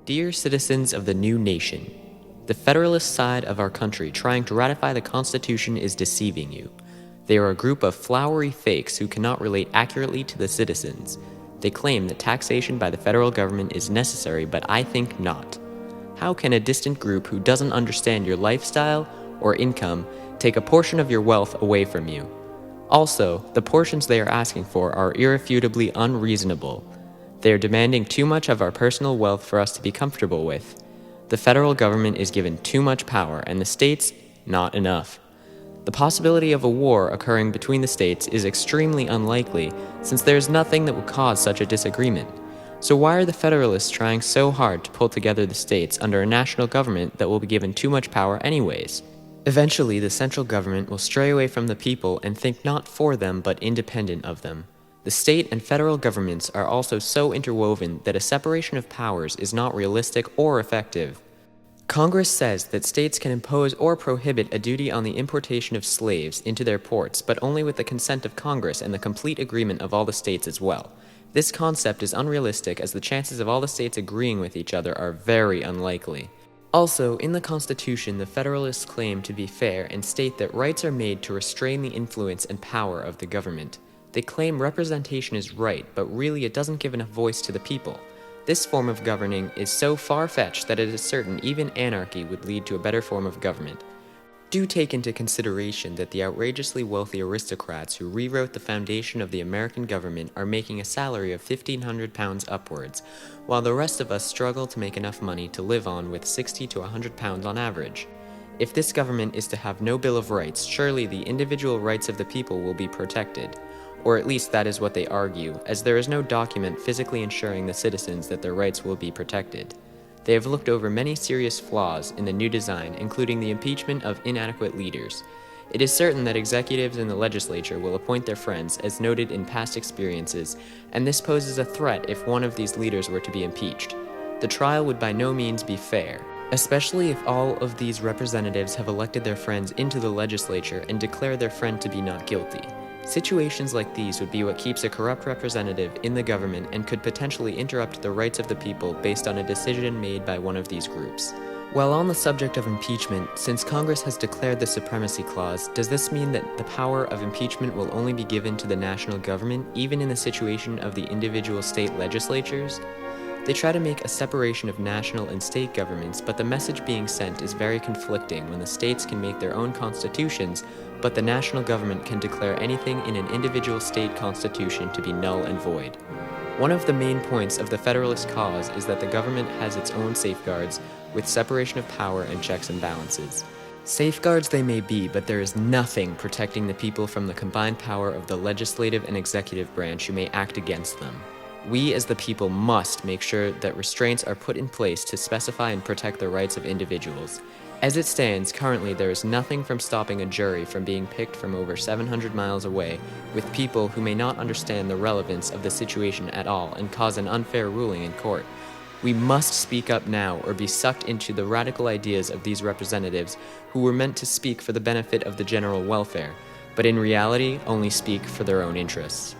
Dear citizens of the new nation, the Federalist side of our country trying to ratify the Constitution is deceiving you. They are a group of flowery fakes who cannot relate accurately to the citizens. They claim that taxation by the federal government is necessary, but I think not. How can a distant group who doesn't understand your lifestyle or income take a portion of your wealth away from you? Also, the portions they are asking for are irrefutably unreasonable. They are demanding too much of our personal wealth for us to be comfortable with. The federal government is given too much power, and the states, not enough. The possibility of a war occurring between the states is extremely unlikely, since there is nothing that would cause such a disagreement. So why are the Federalists trying so hard to pull together the states under a national government that will be given too much power anyways? Eventually, the central government will stray away from the people and think not for them but independent of them. The state and federal governments are also so interwoven that a separation of powers is not realistic or effective. Congress says that states can impose or prohibit a duty on the importation of slaves into their ports, but only with the consent of Congress and the complete agreement of all the states as well. This concept is unrealistic, as the chances of all the states agreeing with each other are very unlikely. Also, in the Constitution, the Federalists claim to be fair and state that rights are made to restrain the influence and power of the government. They claim representation is right, but really it doesn't give enough voice to the people. This form of governing is so far-fetched that it is certain even anarchy would lead to a better form of government. Do take into consideration that the outrageously wealthy aristocrats who rewrote the foundation of the American government are making a salary of £1,500 upwards, while the rest of us struggle to make enough money to live on with £60 to £100 on average. If this government is to have no Bill of Rights, surely the individual rights of the people will be protected. Or at least that is what they argue, as there is no document physically ensuring the citizens that their rights will be protected. They have looked over many serious flaws in the new design, including the impeachment of inadequate leaders. It is certain that executives in the legislature will appoint their friends, as noted in past experiences, and this poses a threat if one of these leaders were to be impeached. The trial would by no means be fair, especially if all of these representatives have elected their friends into the legislature and declare their friend to be not guilty. Situations like these would be what keeps a corrupt representative in the government and could potentially interrupt the rights of the people based on a decision made by one of these groups. While on the subject of impeachment, since Congress has declared the Supremacy Clause, does this mean that the power of impeachment will only be given to the national government, even in the situation of the individual state legislatures? They try to make a separation of national and state governments, but the message being sent is very conflicting when the states can make their own constitutions, but the national government can declare anything in an individual state constitution to be null and void. One of the main points of the Federalist cause is that the government has its own safeguards, with separation of power and checks and balances. Safeguards they may be, but there is nothing protecting the people from the combined power of the legislative and executive branch who may act against them. We as the people must make sure that restraints are put in place to specify and protect the rights of individuals. As it stands, currently there is nothing from stopping a jury from being picked from over 700 miles away with people who may not understand the relevance of the situation at all and cause an unfair ruling in court. We must speak up now or be sucked into the radical ideas of these representatives who were meant to speak for the benefit of the general welfare, but in reality only speak for their own interests.